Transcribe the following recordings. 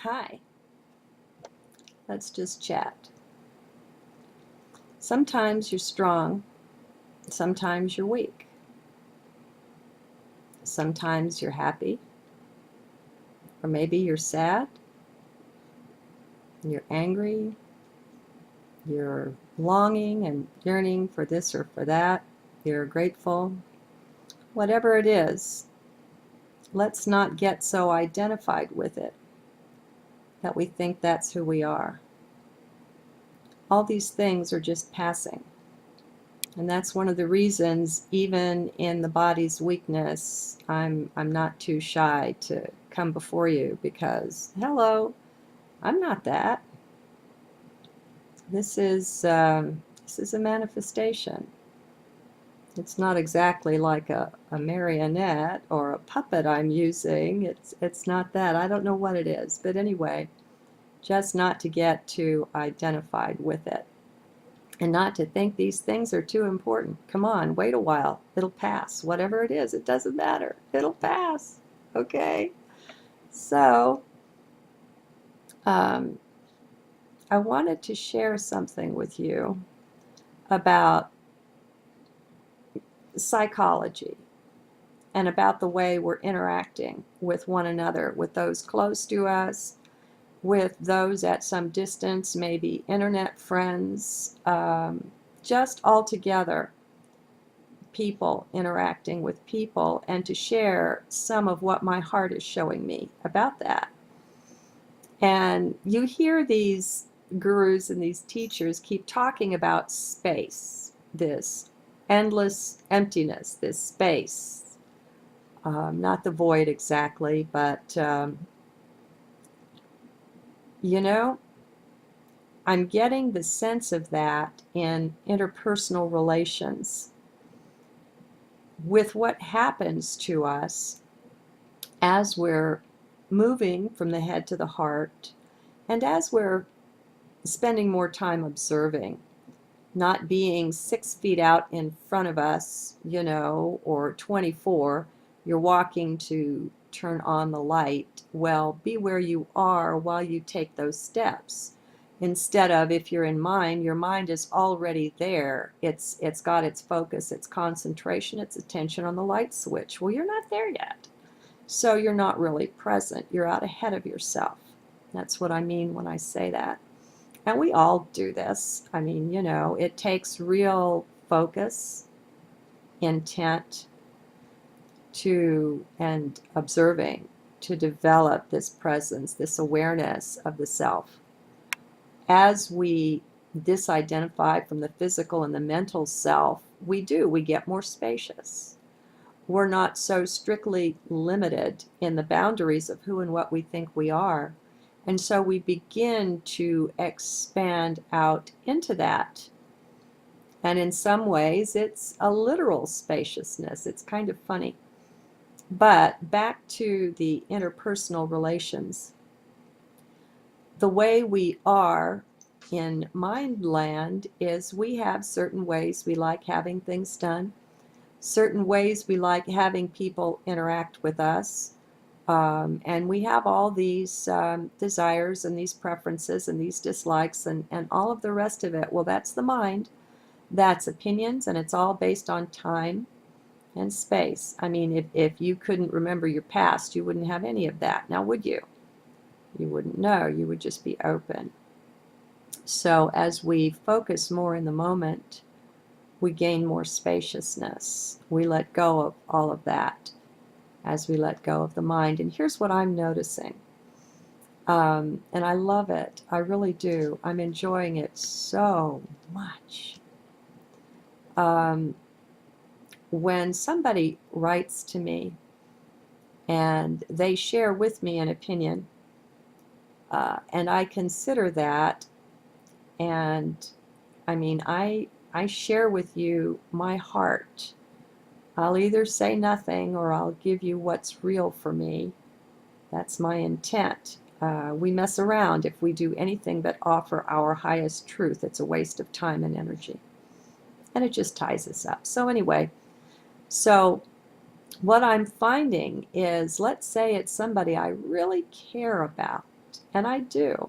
Hi, let's just chat. Sometimes you're strong, sometimes you're weak. Sometimes you're happy, or maybe you're sad, you're angry, you're longing and yearning for this or for that, you're grateful. Whatever it is, let's not get so identified with it that we think that's who we are. All these things are just passing. And that's one of the reasons, even in the body's weakness, I'm not too shy to come before you because, hello, I'm not that. This is a manifestation. It's not exactly like a marionette or a puppet I'm using. It's not that. I don't know what it is, but anyway, just not to get too identified with it. And not to think these things are too important. Come on, wait a while. It'll pass. Whatever it is, it doesn't matter. It'll pass. Okay? So, um, I wanted to share something with you about psychology and about the way we're interacting with one another, with those close to us, with those at some distance, maybe internet friends, just all together. People interacting with people, and to share some of what my heart is showing me about that. And you hear these gurus and these teachers keep talking about space, this endless emptiness, this space. Not the void exactly, but you know, I'm getting the sense of that in interpersonal relations with what happens to us as we're moving from the head to the heart, and as we're spending more time observing, not being 6 feet out in front of us, or 24, you're walking to turn on the light. Well, be where you are while you take those steps. Instead of, if you're in mind, your mind is already there. It's got its focus, its concentration, its attention on the light switch. Well, you're not there yet. So you're not really present. You're out ahead of yourself. That's what I mean when I say that. And we all do this. I mean, it takes real focus, intent and observing to develop this presence, this awareness of the self. As we disidentify from the physical and the mental self, we get more spacious. We're not so strictly limited in the boundaries of who and what we think we are. And so we begin to expand out into that. And in some ways, it's a literal spaciousness. It's kind of funny. But back to the interpersonal relations. The way we are in mind land is we have certain ways we like having things done, certain ways we like having people interact with us. And we have all these desires and these preferences and these dislikes and all of the rest of it. Well, that's the mind. That's opinions, and it's all based on time and space. I mean, if you couldn't remember your past, you wouldn't have any of that. Now, would you? You wouldn't know. You would just be open. So as we focus more in the moment, we gain more spaciousness. We let go of all of that as we let go of the mind. And here's what I'm noticing. And I love it. I really do. I'm enjoying it so much. When somebody writes to me and they share with me an opinion, and I consider that, and I mean, I share with you my heart. I'll either say nothing or I'll give you what's real for me. That's my intent. We mess around if we do anything but offer our highest truth. It's a waste of time and energy. And it just ties us up. So anyway, what I'm finding is, let's say it's somebody I really care about. connect. And I do.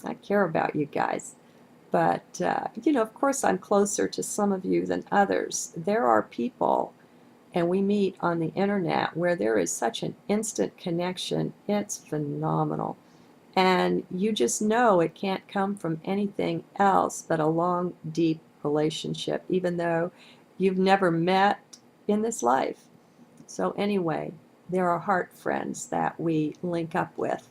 I care about you guys. But, of course, I'm closer to some of you than others. There are people, and we meet on the internet, where there is such an instant connection. It's phenomenal. And you just know it can't come from anything else but a long, deep relationship, even though you've never met in this life. So anyway, there are heart friends that we link up with.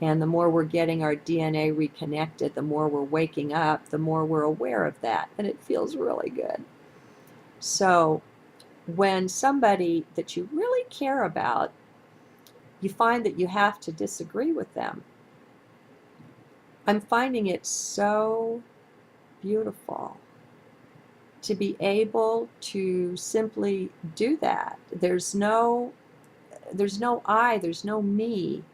And the more we're getting our DNA reconnected, the more we're waking up, the more we're aware of that. And it feels really good. So when somebody that you really care about, you find that you have to disagree with them, I'm finding it so beautiful to be able to simply do that. There's no I, there's no me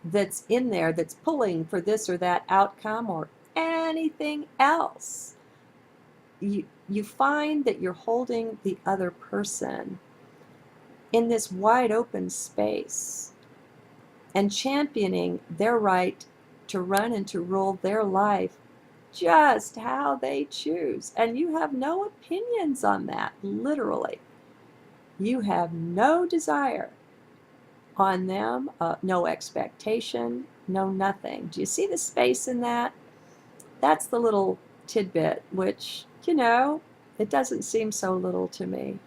that's in there that's pulling for this or that outcome or anything else. You find that you're holding the other person in this wide open space and championing their right to run and to rule their life just how they choose. And you have no opinions on that, literally. You have no desire on them, no expectation, no nothing. Do you see the space in that? That's the little tidbit, which, it doesn't seem so little to me.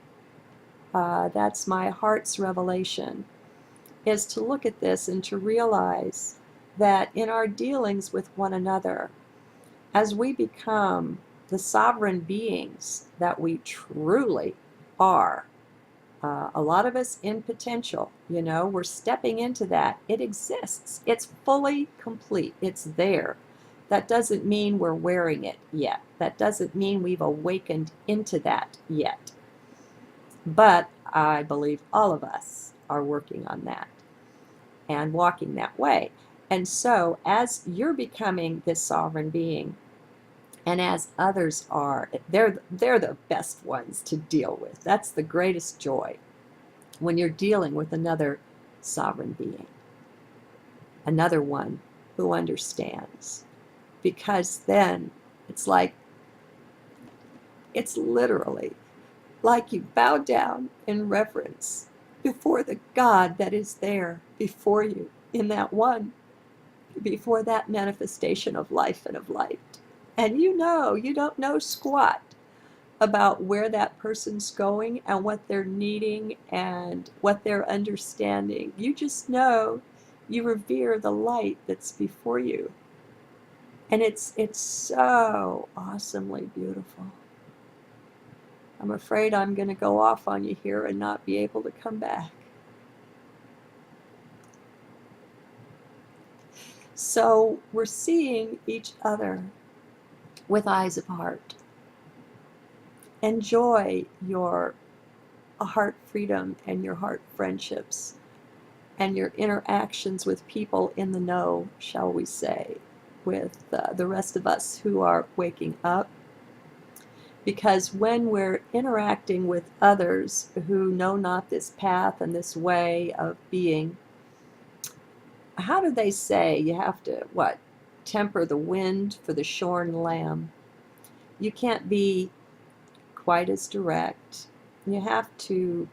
That's my heart's revelation, is to look at this and to realize that in our dealings with one another, as we become the sovereign beings that we truly are, a lot of us in potential, we're stepping into that. It exists. It's fully complete. It's there. That doesn't mean we're wearing it yet. That doesn't mean we've awakened into that yet. But I believe all of us are working on that and walking that way. And so as you're becoming this sovereign being, and as others are, they're the best ones to deal with. That's the greatest joy, when you're dealing with another sovereign being, another one who understands. Because then it's literally like you bow down in reverence before the God that is there before you in that one, before that manifestation of life and of light. And you don't know squat about where that person's going and what they're needing and what they're understanding. You just know you revere the light that's before you. And it's so awesomely beautiful. I'm afraid I'm going to go off on you here and not be able to come back. So we're seeing each other with eyes of heart. Enjoy your heart freedom and your heart friendships and your interactions with people in the know, shall we say, with the rest of us who are waking up. Because when we're interacting with others who know not this path and this way of being, how do they say you have to, temper the wind for the shorn lamb? You can't be quite as direct. You have to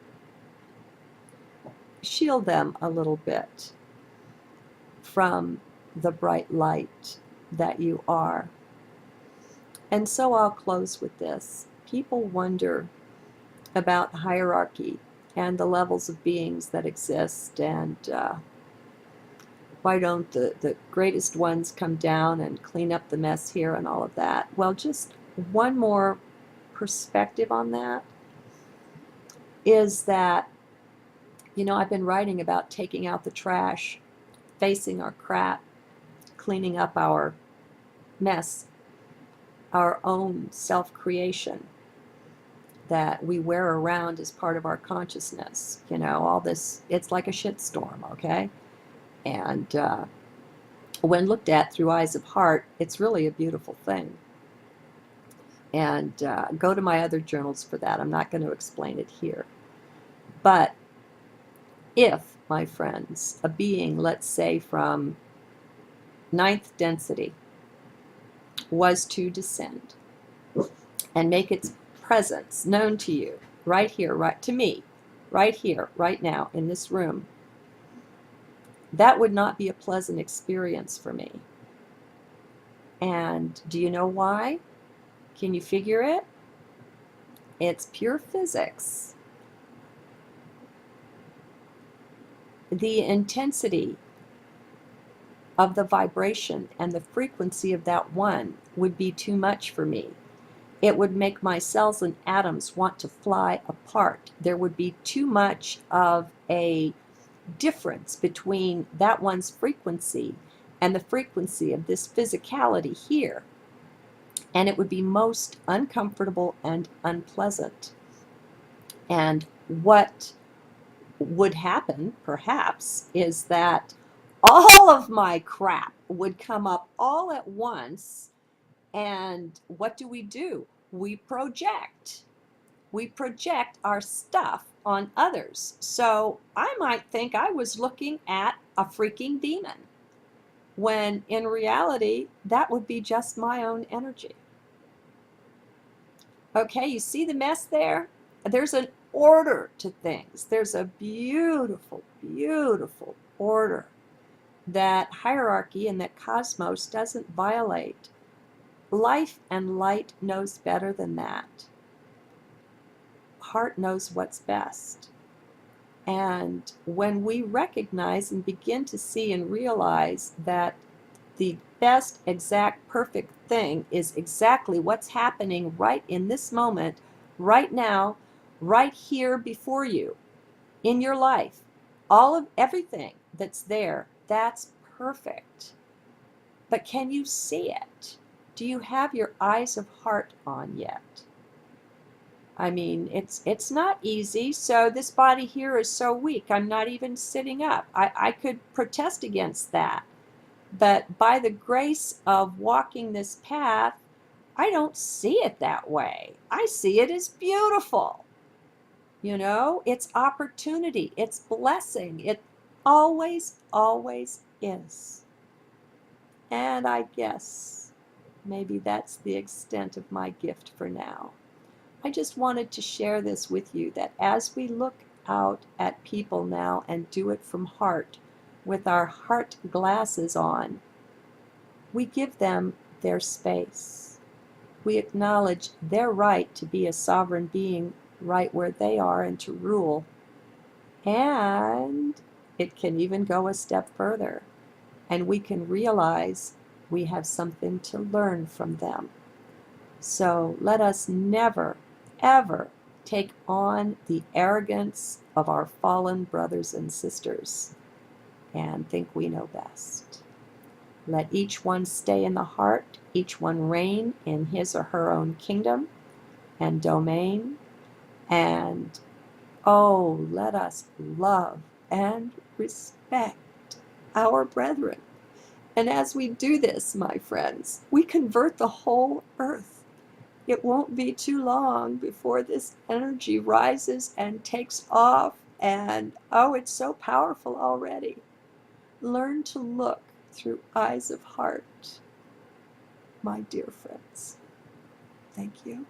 shield them a little bit from the bright light that you are. And so I'll close with this. People wonder about hierarchy and the levels of beings that exist, and why don't the greatest ones come down and clean up the mess here and all of that. Well, just one more perspective on that is that, I've been writing about taking out the trash, facing our crap, cleaning up our mess, our own self-creation that we wear around as part of our consciousness. All this, it's like a shitstorm, okay? And when looked at through eyes of heart, it's really a beautiful thing. And go to my other journals for that. I'm not going to explain it here. But if, my friends, a being, let's say from ninth density was to descend and make its presence known to you, right here, right to me, right here, right now, in this room, that would not be a pleasant experience for me. And do you know why? Can you figure it? It's pure physics. The intensity of the vibration and the frequency of that one would be too much for me. It would make my cells and atoms want to fly apart. There would be too much of a difference between that one's frequency and the frequency of this physicality here. And it would be most uncomfortable and unpleasant. And what would happen, perhaps, is that all of my crap would come up all at once. And what do? We project. We project our stuff on others. So I might think I was looking at a freaking demon, when in reality, that would be just my own energy. Okay, you see the mess there? There's an order to things. There's a beautiful, beautiful order that hierarchy and that cosmos doesn't violate. Life and light knows better than that. Heart knows what's best. And when we recognize and begin to see and realize that the best, exact, perfect thing is exactly what's happening right in this moment, right now, right here before you, in your life, all of everything that's there, that's perfect. But can you see it? Do you have your eyes of heart on yet? I mean, it's not easy. So this body here is so weak. I'm not even sitting up. I could protest against that. But by the grace of walking this path, I don't see it that way. I see it as beautiful. You know, it's opportunity, it's blessing. It always, always is. And I guess maybe that's the extent of my gift for now. I just wanted to share this with you, that as we look out at people now and do it from heart, with our heart glasses on, we give them their space. We acknowledge their right to be a sovereign being right where they are and to rule. And it can even go a step further. And we can realize we have something to learn from them. So let us never, ever take on the arrogance of our fallen brothers and sisters and think we know best. Let each one stay in the heart, each one reign in his or her own kingdom and domain. And oh, let us love and respect our brethren. And as we do this, my friends, we convert the whole earth. It won't be too long before this energy rises and takes off. And oh, it's so powerful already. Learn to look through eyes of heart, my dear friends. Thank you.